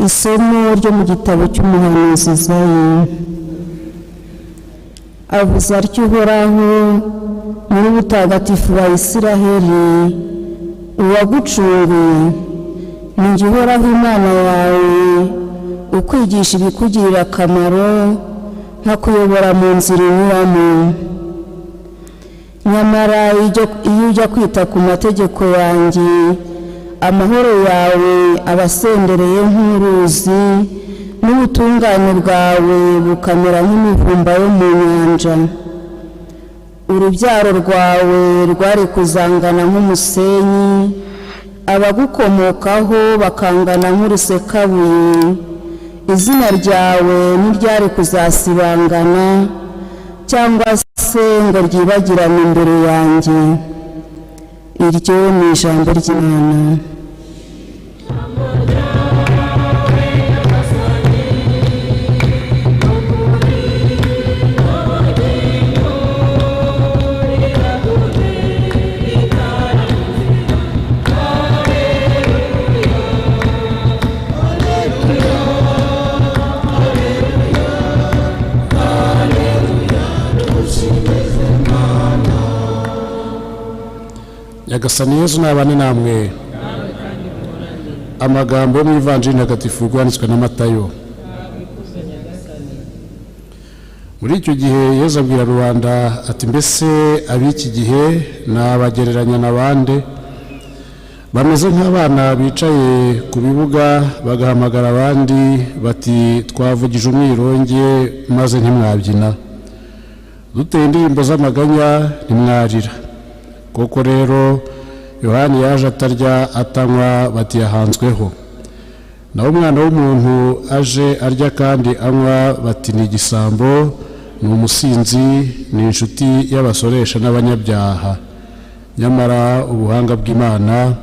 Isomo ryo mu gitabo cy'umuhanuzi Izayi. Avuze atyo Uhoraho muri butagatifu wa Isiraheli, uwagucunguye, ni jye Uhoraho Imana yawe, ukwigisha ibikugirira akamaro, nkakuyobora mu nzira unyuramo. Nyamara iyo ujya kwita ku mategeko yanjye, amahoro yawe abasendereye nk'uruzi, n'ubutungane bwawe bukamera nk'imivumba yo mu nyanja. Urubyaro rwawe rwari kuzangana nk'umusenyi, abagukomokaho bakangana nk'urusekabuye. Izina ryawe ntiryari kuzasibangana, cyangwa se ngo ryibagirane imbere yanjye. Iryo ni ijambo ry'Imana. Nyagasani Yesu nabane namwe. Amagambo yo mu Ivanjili ntagatifu yanditswe na Matayo. Muri icyo gihe Yesu abwira rubanda ati, mbese ab'iki gihe nabagereranya n'abandi? Bameze nk'abana bicaye ku bibuga bagahamagara abandi bati, twavugije umwironge maze ntimwabyina, duteye indirimbo z'amaganya ntimwarira. Koko rero Yohani yaje atarya atanywa bati yahanzweho, naho umwana w'umuntu aje arya kandi anywa bati ni igisambo, ni umusinzi, ni inshuti y'abasoresha n'abanyabyaha. Nyamara ubuhanga bw'Imana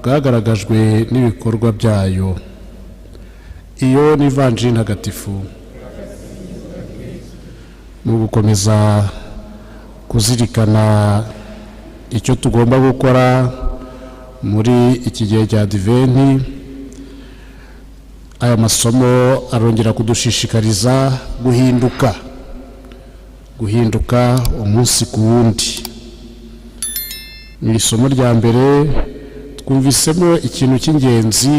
bwagaragajwe n'ibikorwa byayo. Iyo ni Ivanjili ntagatifu. Mu gukomeza kuzirikana icyo tugomba gukora muri iki gihe cya Adventi, aya masomo arongera kudushishikariza guhinduka umunsi ku wundi. Mu isomo rya mbere twumvisemo ikintu cy'ingenzi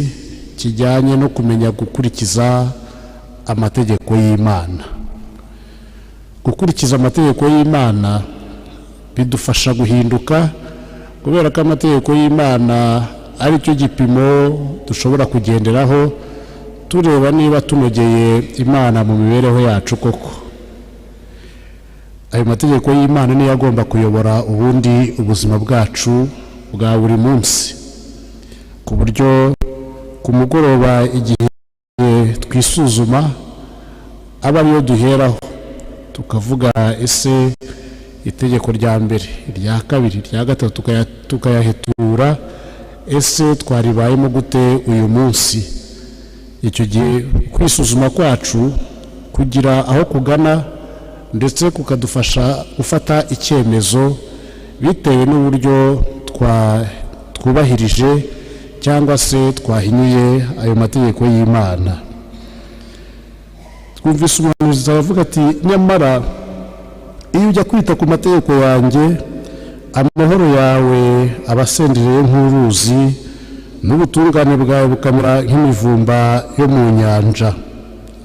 kijyanye no kumenya gukurikiza amategeko y'Imana. Gukurikiza amategeko y'Imana bidufasha guhinduka, kubera ko amategeko y'Imana ari cyo gipimo dushobora kugenderaho tureba niba tunogeye Imana mu mibereho yacu koko. Ayo mategeko y'Imana niyo agomba kuyobora ubundi ubuzima bwacu bwa buri munsi, ku buryo ku mugoroba igihe twisuzuma aba ariyo duheraho tukavuga, ese itegeko rya mbere, irya kabiri, irya gatatu tukayahetura, ese twaribayemo gute uyu munsi? Icyo gihe kwisuzuma kwacu kugira aho kugana, ndetse kukadufasha gufata icyemezo bitewe n'uburyo twubahirije cyangwa se twahinyuye ayo mategeko y'Imana. Twumvise umuhanuzi aravuga ati, nyamara iyo ujya kwita ku mategeko yanjye, amahoro yawe abasendereye nk'uruzi, n'ubutungane bwawe bukamera nk'imivumba yo mu nyanja.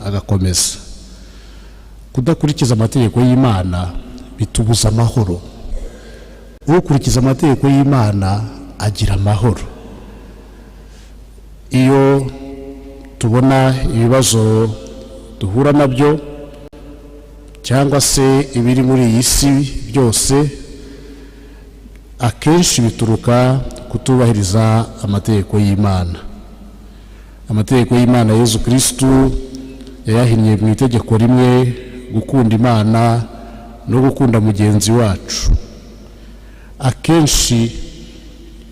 Agakomeza, kudakurikiza amategeko y'Imana bitubuza amahoro. Ukurikiza amategeko y'Imana agira amahoro. Iyo tubona ibibazo duhura nabyo cyangwa se ibiri muri iyi si byose, akenshi bituruka kutubahiriza amategeko y'Imana. Amategeko y'Imana Yesu Kristo yayahinnye mu itegeko rimwe, gukunda Imana no gukunda mugenzi wacu. Akenshi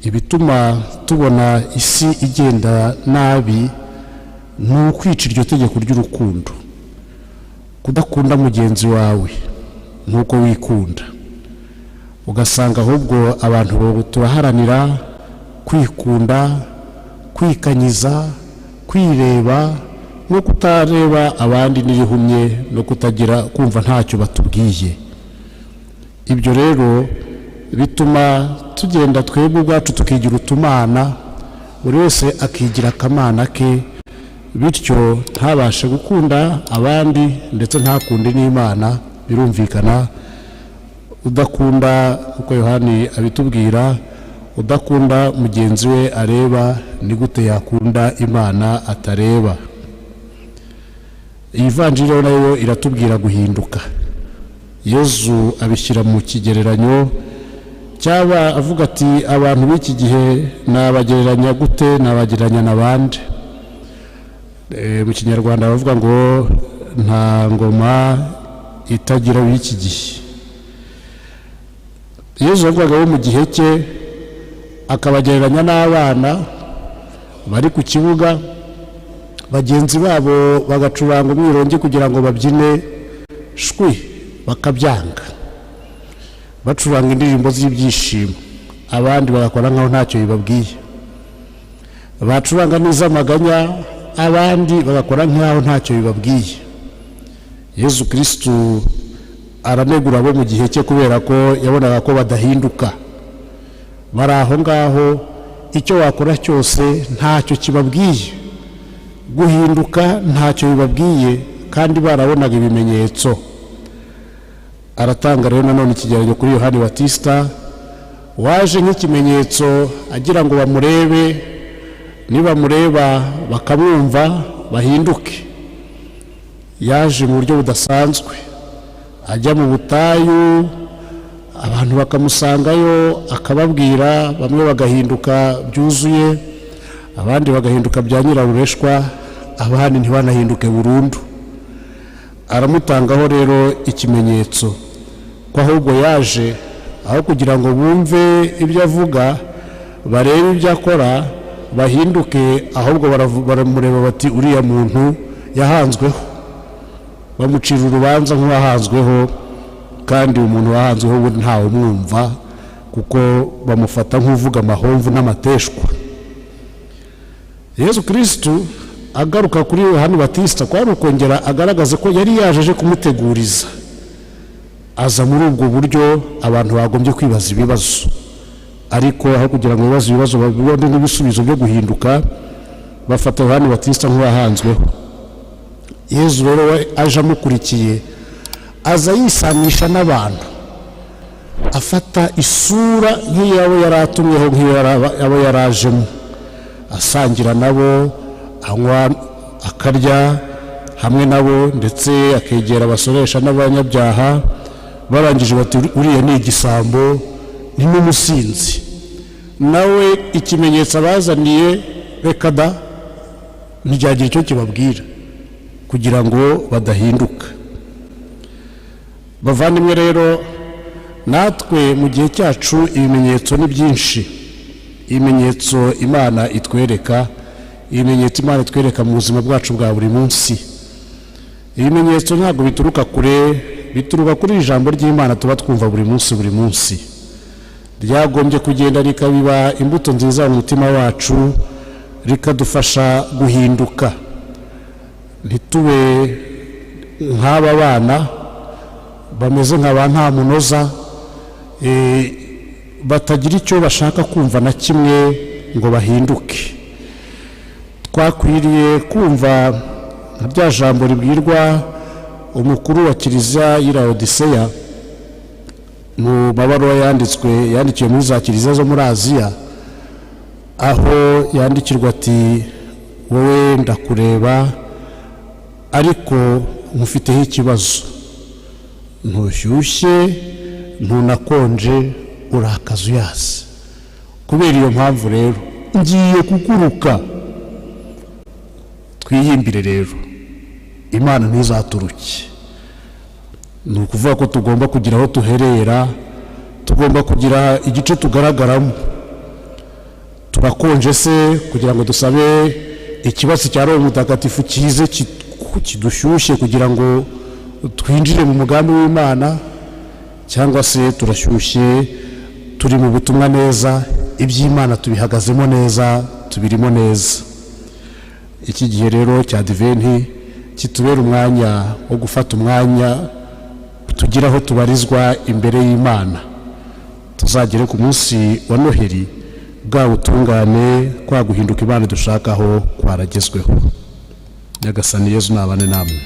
ibituma tubona isi igenda nabi ni ukwica iryo tegeko ry'urukundo, kudakunda mugenzi wawe nk'uko wikunda. Ugasanga ahubwo abantu turaharanira kwikunda, kwikanyiza, kwireba, no kutareba abandi n'irihumye no kutagira kumva ntacyo batubwiye. Ibyo rero bituma tugenda twebwe ubwacu tukigira utumana, buri wese akigira akamana ke, bityo ntabashe gukunda abandi ndetse ntakunde n'Imana. Birumvikana udakunda, uko Yohani abitubwira, udakunda mugenzi we areba, ni gute yakunda Imana atareba? Iyi vanjiri nayo iratubwira guhinduka. Yesu abishyira mu kigereranyo cyaba avuga ati abantu b'iki gihe nabagereranya gute, nabagereranya n'abandi. Mu Kinyarwanda bavuga ngo nta ngoma itagira w'iki gihe. Yesu avuga ngo mu gihe cye akabagereranya n'abana bari ku kibuga, bagenzi babo bagacuranga umwirongi kugira ngo babyine shwi, bakabyanga, bacuranga indirimbo z'ibyishimo, abandi bagakora nkaho ntacyo bibabwiye. Bacuranga n'iz'amaganya, abandi bagakora nkaho ntacyo bibabwiye. Yesu Kristo aranegura abo mu gihe cye kubera ko yabonaga ko badahinduka. Bari aho ngaho, icyo wakora cyose ntacyo kibabwiye, guhinduka ntacyo bibabwiye, kandi barabonaga ibimenyetso. Aratanga rero nanone ikigereranyo kuri Yohani Batista waje nk'ikimenyetso agira ngo bamurebe, nibamureba bakamwumva bahinduke. Yaje mu buryo budasanzwe, ajya mu butayu, abantu bakamusangayo akababwira, bamwe bagahinduka byuzuye, abandi bagahinduka bya nyirarureshwa, abandi ntibanahinduke burundu. Aramutangaho rero ikimenyetso ko ahubwo yaje aho kugira ngo bumve ibyo avuga, barebe ibyo akora, bahinduke, ahubwo baramureba bati uriya muntu yahanzweho, bamucira urubanza nk'uwahanzweho, kandi umuntu wahanzweho ubu ntawe umwumva kuko bamufata nk'uvuga amahomvu n'amateshwa. Yesu Kristo agaruka kuri Yohani Batista kwari ukongera agaragaza ko yari yaje kumuteguriza, aza muri ubwo buryo abantu bagombye kwibaza ibibazo, ariko aho kugira ngo bibaze ibibazo babibone n'ibisubizo byo guhinduka, bafata Yohani Batista nk'uwahanzweho. Yesu rero aje amukurikiye, aza yisanisha n'abantu, afata isura nk'iyabo yaratumyeho, nk'iyabo yarajemo, asangira nabo, anywa akarya hamwe nabo, ndetse akegera abasoresha n'abanyabyaha. Barangije bati uriya ni igisambo, ni n'umusinzi. Nawe ikimenyetso abazaniye reka da ntijyagira icyo kibabwira kugira ngo badahinduka. Bavandimwe rero, natwe mu gihe cyacu ibimenyetso ni byinshi. Ibimenyetso Imana itwereka, ibimenyetso Imana itwereka mu buzima bwacu bwa buri munsi. Ibimenyetso ntabwo bituruka kure, bituruka kuri ijambo ry'Imana tuba twumva buri munsi. Ryagombye kugenda rikabiba imbuto nziza mu mutima wacu, rikadufasha guhinduka, ntitube nk'aba bana bameze nk'aba nta munoza, batagira icyo bashaka kumva na kimwe ngo bahinduke. Twakwiriye kumva rya jambo ribwirwa umukuru wa Kiliziya y'i Laodiseya mu mabaruwa yandikiwe muri za Kiliziya zo muri Aziya, aho yandikirwa ati wowe ndakureba ariko nkufiteho ikibazo, ntushyushye ntunakonje, urakaza uyazi. Kubera iyo mpamvu rero ngiye kuguruka. Twiyimbire rero, Imana ntizaturuke. Ni ukuvuga ko tugomba kugira aho tuherera, tugomba kugira igice tugaragaramo. Turakonje se kugira ngo dusabe ikibazo cya Roho Mutagatifu kize kidushyushye kugira ngo twinjire mu mugambi w'Imana, cyangwa se turashyushye turi mu butumwa neza, iby'Imana tubihagazemo neza, tubirimo neza. iki gihe rero cya Adventi kitubera umwanya wo gufata umwanya tugira aho tubarizwa imbere y'Imana, tuzagere ku munsi wa Noheli bwa butungane kwa guhinduka Imana dushakaho kwaragezweho. Nyagasani Yezu nabane namwe.